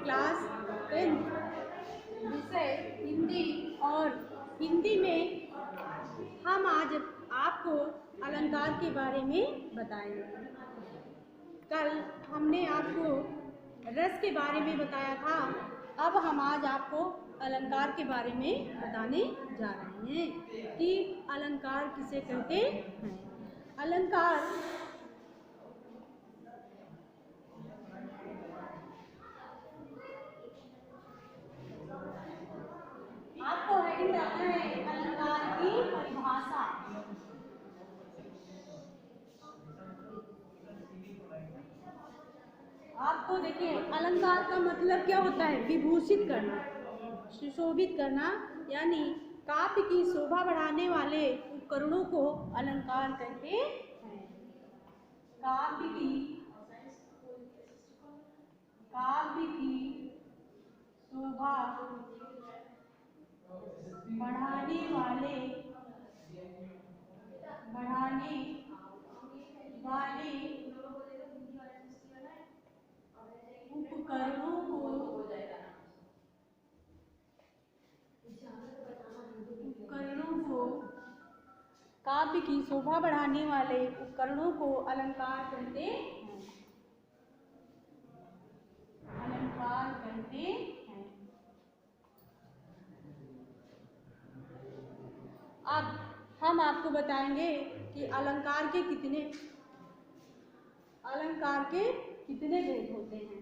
Class 10 विषय हिंदी, और हिंदी में हम आज आपको अलंकार के बारे में बताएंगे। कल हमने आपको रस के बारे में बताया था, अब हम आज आपको अलंकार के बारे में बताने जा रहे हैं कि अलंकार किसे कहते हैं। अलंकार आपको हेडिंग डालना है अलंकार की परिभाषा। आपको देखिए, अलंकार का मतलब क्या होता है? विभूषित करना, सुशोभित करना, यानी काव्य की शोभा बढ़ाने वाले उपकरणों को अलंकार कहते हैं। काव्य की शोभा बढ़ाने वाले उपकरणों को काव्य की शोभा बढ़ाने वाले उपकरणों को अलंकार कहते हैं। अलंकार कहते हैं। अब हम आपको बताएंगे कि अलंकार के कितने भेद होते हैं।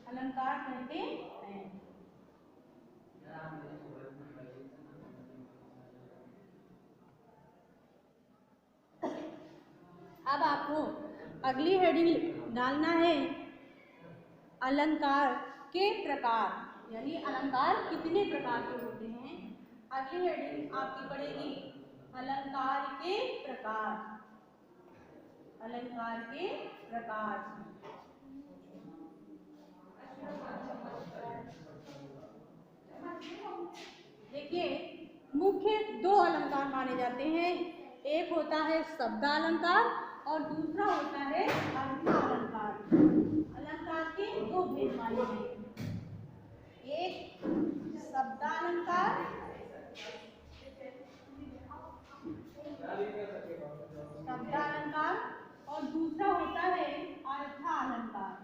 अलंकार कहते हैं। अब आपको अगली हेडिंग डालना है अलंकार के प्रकार, यानी अलंकार कितने प्रकार के होते हैं। अगली हेडिंग आपकी पड़ेगी अलंकार के प्रकार। अलंकार के प्रकार देखिए, मुख्य दो अलंकार माने जाते हैं। एक होता है शब्दालंकार और दूसरा होता है अर्थालंकार। अलंकार के दो भेद माने गए, एक शब्दालंकार और दूसरा होता है अर्थालंकार।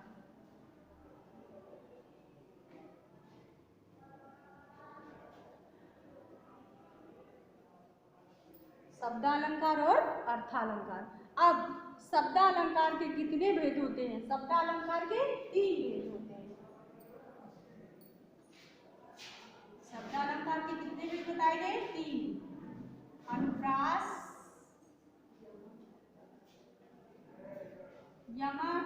शब्दालंकार और अर्थालंकार। अब शब्दालंकार के कितने भेद होते हैं? शब्दालंकार के 3 भेद होते हैं। शब्दालंकार के कितने भेद बताए गए? 3। अनुप्रास, यमक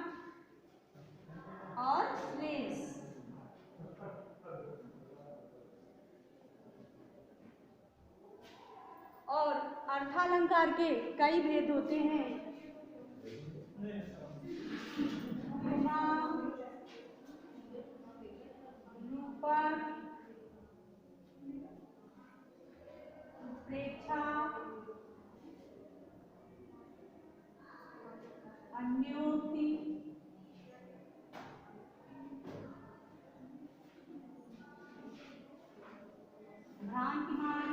और श्लेष। और अर्थालंकार के कई भेद होते हैं। रूपक, उत्प्रेक्षा, अन्योक्ति, भ्रांतिमान,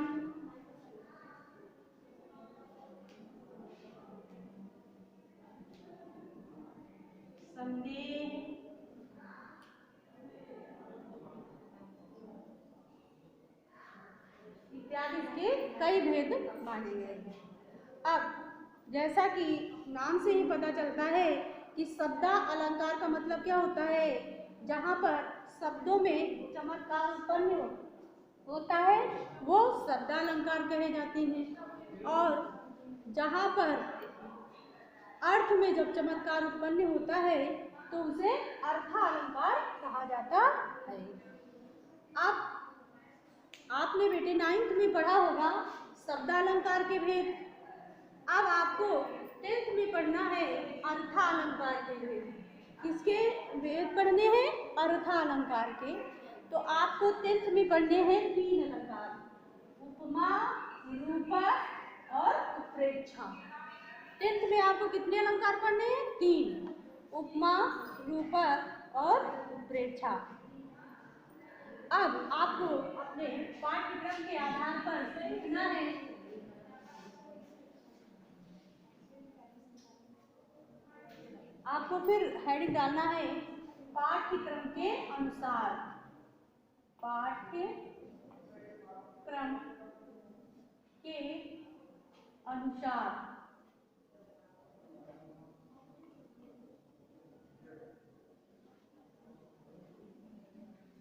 संदेह, इत्यादि इसके कई भेद माने गए हैं। अब जैसा कि नाम से ही पता चलता है कि शब्दा अलंकार का मतलब क्या होता है? जहाँ पर शब्दों में चमत्कार उत्पन्न होता है वो शब्दालंकार कहे जाते हैं, और जहाँ पर अर्थ में जब चमत्कार उत्पन्न होता है तो उसे अर्थालंकार कहा जाता है। अब आपने बेटे 9th में पढ़ा होगा शब्दालंकार के भेद। अब आपको 10th में पढ़ना है अर्थालंकार के भेद। किसके भेद पढ़ने हैं? अर्थालंकार के। तो आपको 10th में पढ़ने हैं 3 अलंकार, उपमा, निरूपक और उत्प्रेक्षा। 10th में आपको कितने अलंकार पढ़ने हैं? 3, उपमा, रूपक और उत्प्रेक्षा। अब आपको अपने पाठ्यक्रम के आधार पर लिखना है आपको फिर हेडिंग डालना है पाठ्यक्रम के अनुसार। पाठ्यक्रम के अनुसार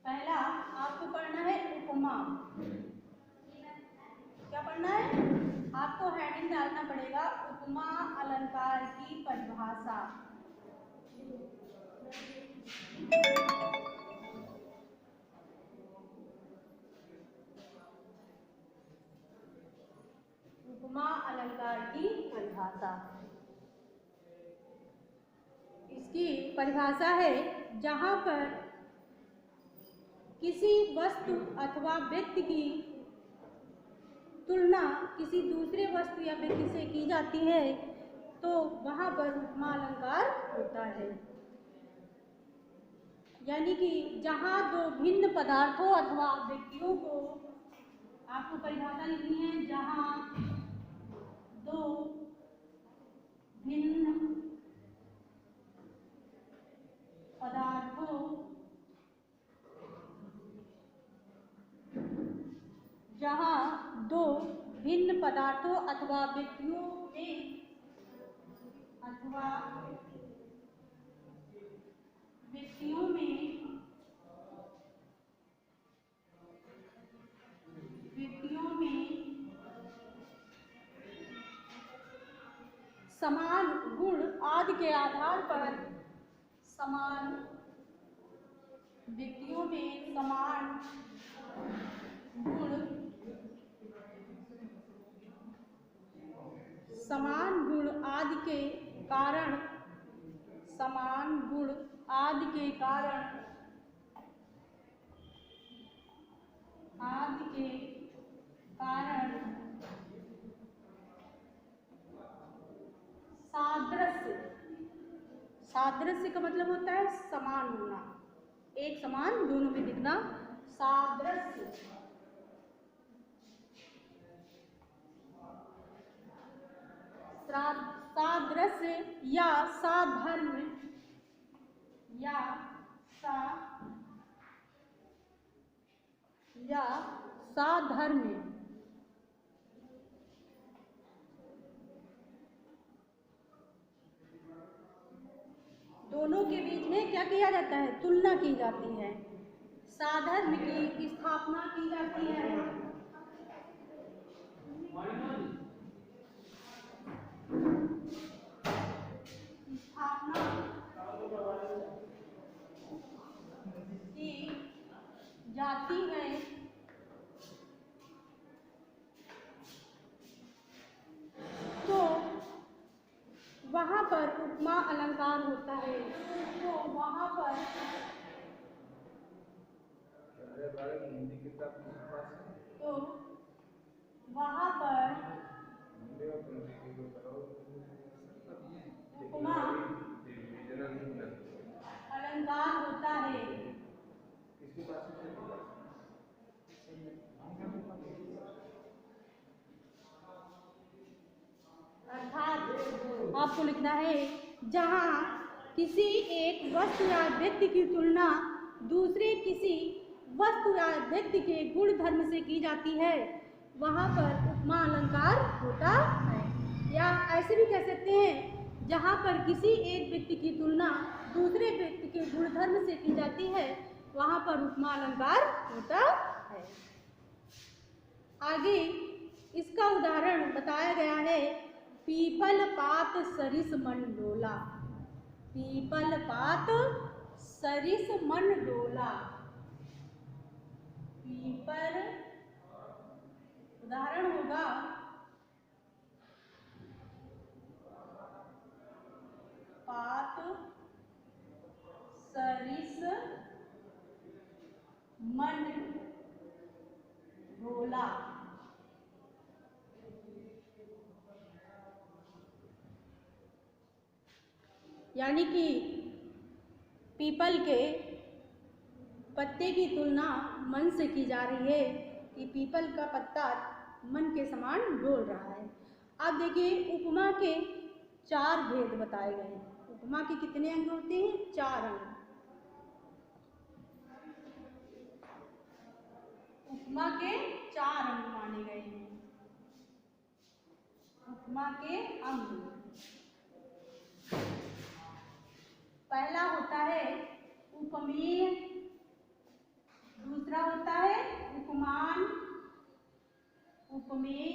पहला आपको पढ़ना है उपमा। क्या पढ़ना है? आपको हेडिंग डालना पड़ेगा उपमा अलंकार की परिभाषा। उपमा अलंकार की परिभाषा। इसकी परिभाषा है जहां पर किसी वस्तु अथवा व्यक्ति की तुलना किसी दूसरे वस्तु या व्यक्ति से की जाती है तो वहां पर उपमा अलंकार होता है। यानी कि जहां दो भिन्न पदार्थों अथवा व्यक्तियों को, आपको परिभाषा लिखनी है, जहां दो भिन्न पदार्थों अथवा व्यक्तियों में समान गुण आदि के आधार पर समान गुण आदि के कारण सादृश्य का मतलब होता है समान होना, एक समान दोनों में दिखना, सादृश्य। सादृश्य या साधर्म्य दोनों के बीच में क्या किया जाता है? तुलना की जाती है। साधर्म्य की स्थापना की जाती है। जाती है तो वहां पर उपमा अलंकार होता है। तो वहां पर उपमा अलंकार होता है। अर्थात आपको लिखना है जहां किसी एक वस्तु या व्यक्ति की तुलना दूसरे किसी वस्तु या व्यक्ति के गुण धर्म से की जाती है वहां पर उपमा अलंकार होता है। या ऐसे भी कह सकते हैं जहां पर किसी एक व्यक्ति की तुलना दूसरे व्यक्ति के गुण धर्म से की जाती है वहां पर उपमा अलंकार होता है। आगे इसका उदाहरण बताया गया है पीपल पात सरिस मन डोला। पीपल पात सरिस मन डोला। पीपल उदाहरण होगा पात सरिस मन ढोला। यानी कि पीपल के पत्ते की तुलना मन से की जा रही है कि पीपल का पत्ता मन के समान डोल रहा है। अब देखिए उपमा के 4 भेद बताए गए हैं। उपमा के कितने अंग होते हैं? 4 अंग। उपमा के 4 अंग माने गए हैं। उपमा के अंग, पहला होता है उपमेय, दूसरा होता है उपमान, उपमेय,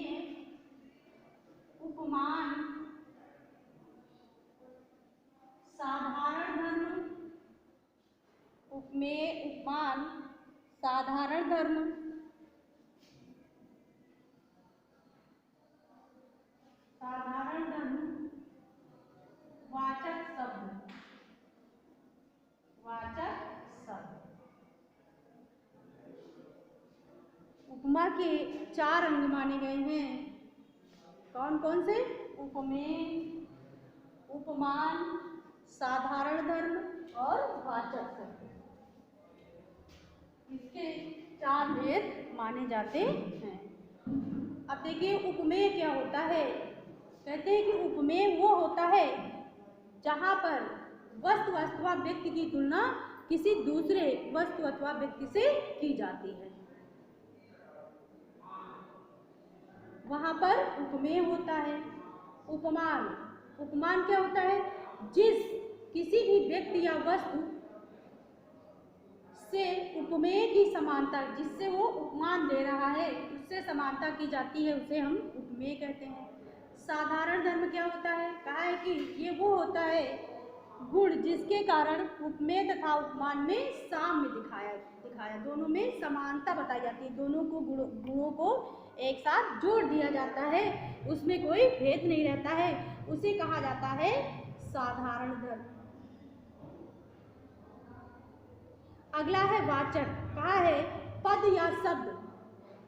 उपमान, साधारण धर्म, उपमेय, उपमान, साधारण धर्म, साधारण धर्म, वाचक शब्द, वाचक शब्द। उपमा के 4 अंग माने गए हैं। कौन कौन से? उपमेय, उपमान, साधारण धर्म और वाचक शब्द। इसके 4 भेद माने जाते हैं। अब देखिए उपमेय क्या होता है। कहते हैं कि उपमेय वो होता है जहाँ पर वस्तु अथवा व्यक्ति की तुलना किसी दूसरे वस्तु अथवा व्यक्ति से की जाती है, वहाँ पर उपमेय होता है। उपमान, उपमान क्या होता है? जिस किसी भी व्यक्ति या वस्तु से उपमेय की समानता, जिससे वो उपमान दे रहा है उससे समानता की जाती है, उसे हम उपमेय कहते हैं। साधारण धर्म क्या होता है? कहा है कि ये वो होता है गुण जिसके कारण उपमेय तथा उपमान में साम्य दिखाया, दोनों में समानता बताई जाती है, दोनों को गुणों को एक साथ जोड़ दिया जाता है, उसमें कोई भेद नहीं रहता है, उसे कहा जाता है साधारण धर्म। अगला है वाचक। कहा है पद या शब्द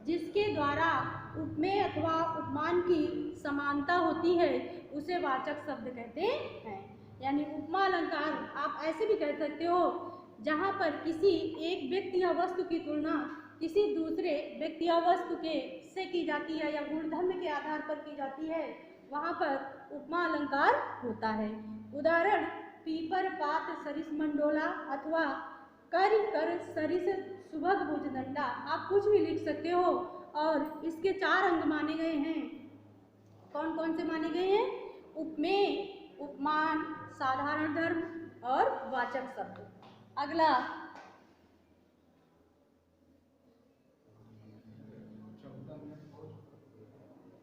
जिसके द्वारा उपमेय अथवा उपमान की समानता होती है उसे वाचक शब्द कहते हैं। यानी उपमा अलंकार आप ऐसे भी कह सकते हो जहाँ पर किसी एक व्यक्ति या वस्तु की तुलना किसी दूसरे व्यक्ति या वस्तु के से की जाती है या गुणधर्म के आधार पर की जाती है, वहाँ पर उपमा अलंकार होता है। उदाहरण पीपर पात सरिस मंडोला अथवा कर कर सरिस सुभग भुजदंडा। आप कुछ भी लिख सकते हो और इसके 4 अंग माने गए हैं। कौन कौन से माने गए हैं? उपमेय, उपमान, साधारण धर्म और वाचक शब्द। अगला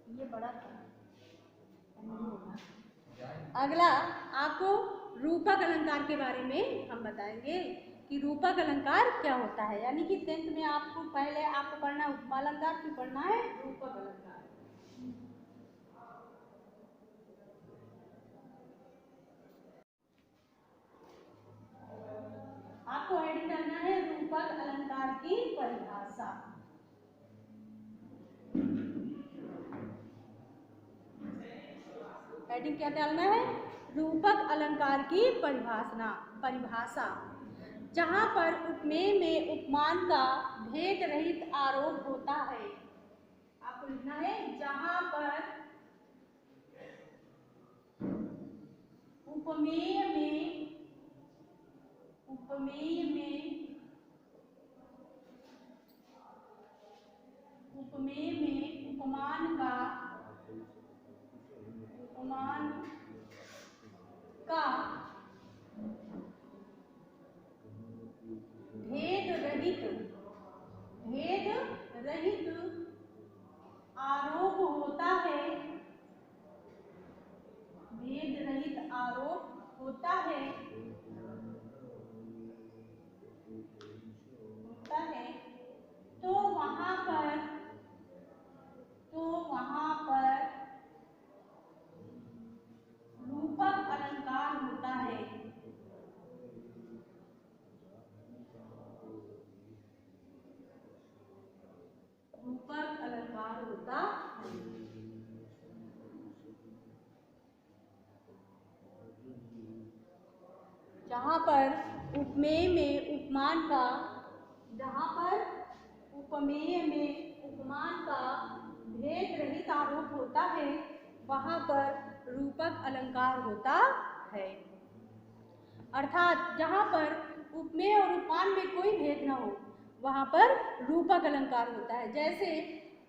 ये बड़ा था। अगला आपको रूपक अलंकार के बारे में हम बताएंगे कि रूपक अलंकार क्या होता है। यानी कि 10th में आपको पहले आपको पढ़ना है उपमा अलंकार, फिर पढ़ना है रूपक अलंकार। आपको हेडिंग करना है रूपक अलंकार की परिभाषा। हेडिंग क्या डालना है? रूपक अलंकार की परिभाषा। जहाँ पर उपमेय में उपमान का भेद रहित आरोप होता है। आपको लिखना है जहाँ पर उपमेय में उपमान का भेद रहित आरोप होता है, भेद रहित आरोप होता है तो वहाँ पर रूपक अलंकार होता है। होता है। जहाँ पर उपमेय में उपमान का भेद रहित आरोप होता है, वहाँ पर रूपक अलंकार होता है। अर्थात जहाँ पर उपमेय और उपमान में कोई भेद न हो, वहाँ पर रूपक अलंकार होता है। जैसे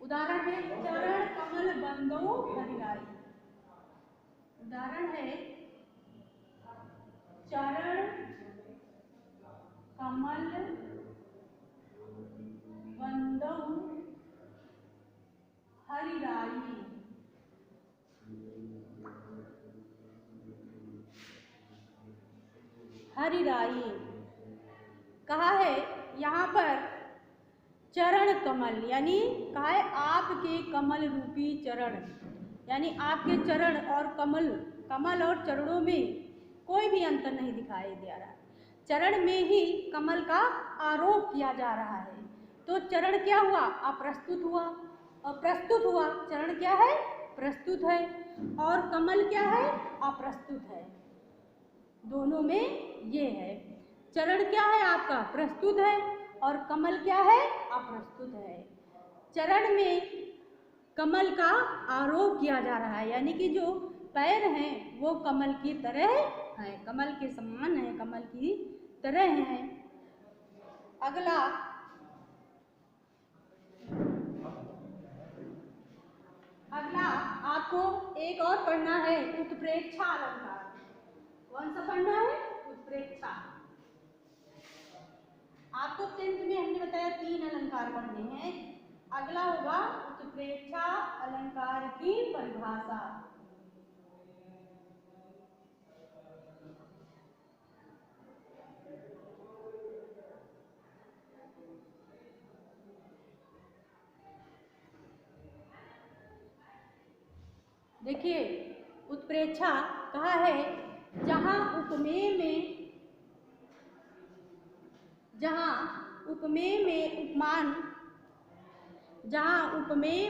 उदाहरण है चरण कमल बंदो हरिराई। उदाहरण है चरण कमल बंदो हरिराई। हरिराई कहा है यहाँ पर चरण कमल, यानी कहा है आपके कमल रूपी चरण, यानी आपके चरण और कमल और चरणों में कोई भी अंतर नहीं दिखाई दे रहा है। चरण में ही कमल का आरोप किया जा रहा है, तो चरण क्या हुआ? अप्रस्तुत हुआ। अप्रस्तुत हुआ, चरण क्या है? प्रस्तुत है। और कमल क्या है? अप्रस्तुत है। दोनों में ये है। चरण क्या है आपका? प्रस्तुत है। और कमल क्या है? अप्रस्तुत है। चरण में कमल का आरोप किया जा रहा है, यानी कि जो पैर हैं वो कमल की तरह हैं, कमल के समान हैं, कमल की तरह हैं। अगला आपको एक और पढ़ना है, उत्प्रेक्षा अलंकार। कौन सा पढ़ना है? उत्प्रेक्षा। आपको 10th में हमने बताया 3 अलंकार पढ़ने हैं। अगला होगा उत्प्रेक्षा अलंकार की परिभाषा। देखिए, उत्प्रेक्षा कहा है जहाँ उपमेय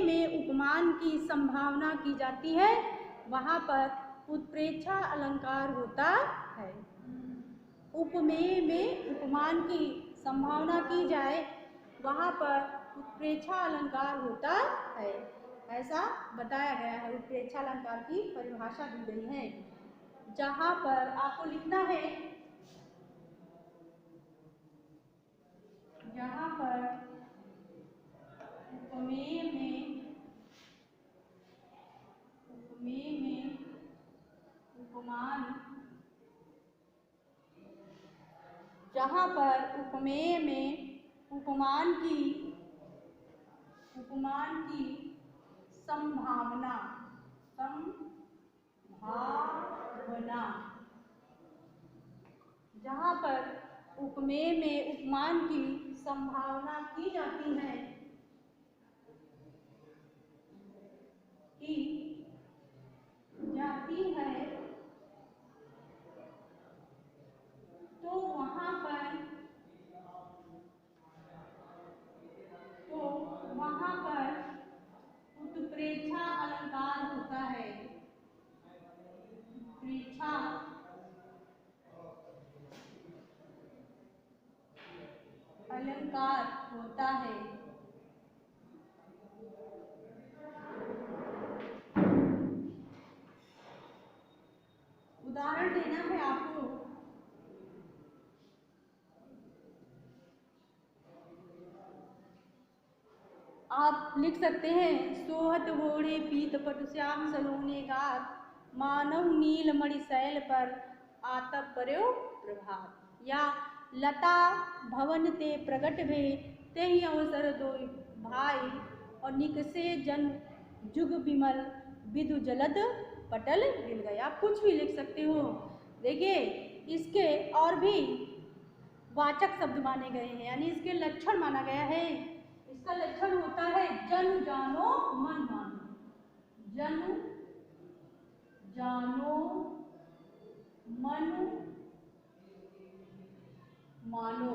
में उपमान की संभावना की जाती है, वहाँ पर उत्प्रेक्षा अलंकार होता है। उपमेय में उपमान की संभावना की जाए, वहाँ पर उत्प्रेक्षा अलंकार होता है, ऐसा बताया गया है। उत्प्रेक्षा अलंकार की परिभाषा दी गई है। जहाँ पर आपको लिखना है, जहाँ पर उपमेय में उपमान, जहाँ पर उपमेय में उपमान की संभावना जहाँ पर उपमेय में उपमान की संभावना की जाती है, तो वहाँ पर उत्प्रेक्षा अलंकार होता है। उत्प्रेक्षा अलंकार होता है। उदाहरण देना है आपको। आप लिख सकते हैं सोहत घोड़े पीत पटु श्याम सलोने गात, मानव नील मणि शैल पर आतप पर्यो प्रभात। या लता भवन ते प्रगट भे ते ही अवसर दो भाई, और निकसे जन जुग विमल विदु जलद पटल मिल गए। आप कुछ भी लिख सकते हो। देखिए, इसके और भी वाचक शब्द माने गए हैं, यानी इसके लक्षण माना गया है। इसका लक्षण होता है जन जानो मन मानो। जन जानो मन मानो।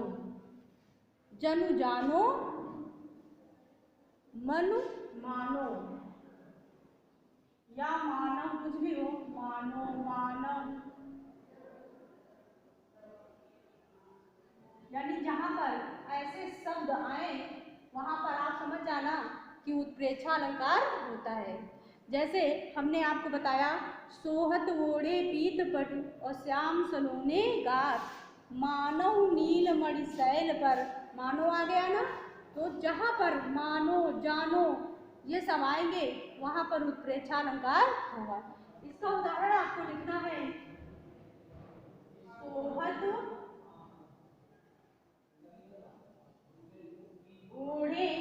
जन जानो मनु मानो, या मानव, कुछ भी हो, मानो मानव, यानी जहां पर ऐसे शब्द आए वहां पर आप समझ जाना कि उत्प्रेक्षा अलंकार होता है। जैसे हमने आपको बताया, सोहत ओढ़े पीत पटु और श्याम सलोने गात, मानव नील मणि शैल पर, मानो आ गया ना, तो जहाँ पर मानो जानो ये सब आएंगे वहाँ पर उत्प्रेक्षा अलंकार होगा। इसका उदाहरण आपको लिखना है, सोहत ओढ़े,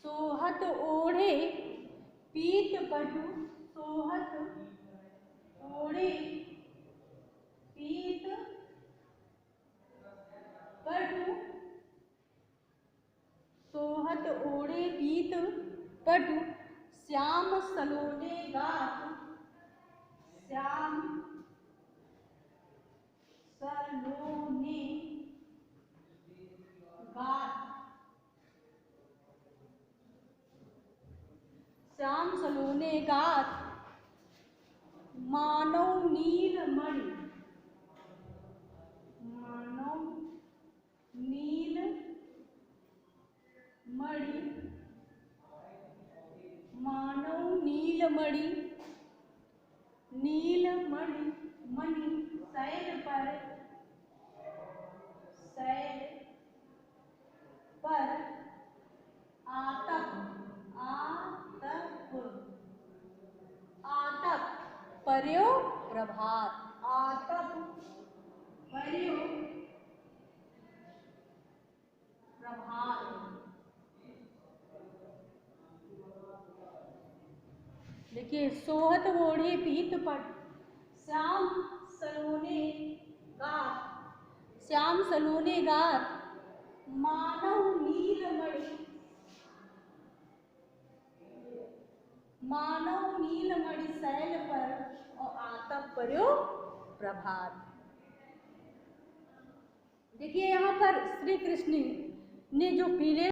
सोहत ओढ़े पीत पटु, सोहत ओढ़े पीत पटु, सोहत ओढ़े पीत पटु, श्याम सलोने गात, श्याम सलोने गात, श्याम सलोने गात, मानव नील मणि, मानव नील मणि, मानव नीलमणि, नीलमणि मणि शैल पर, शैल पर, आतप, आतप, आतप पर्यो प्रभात, आतप पर्यो प्रभात। देखिए, सोहत ओढ़े पीत पट, श्याम सलोने गात, श्याम सलोने गात, मानव नीलमणि, मानव नीलमणि शैल पर और आतप पर्यो प्रभात। देखिए यहाँ पर श्री कृष्ण ने जो पीले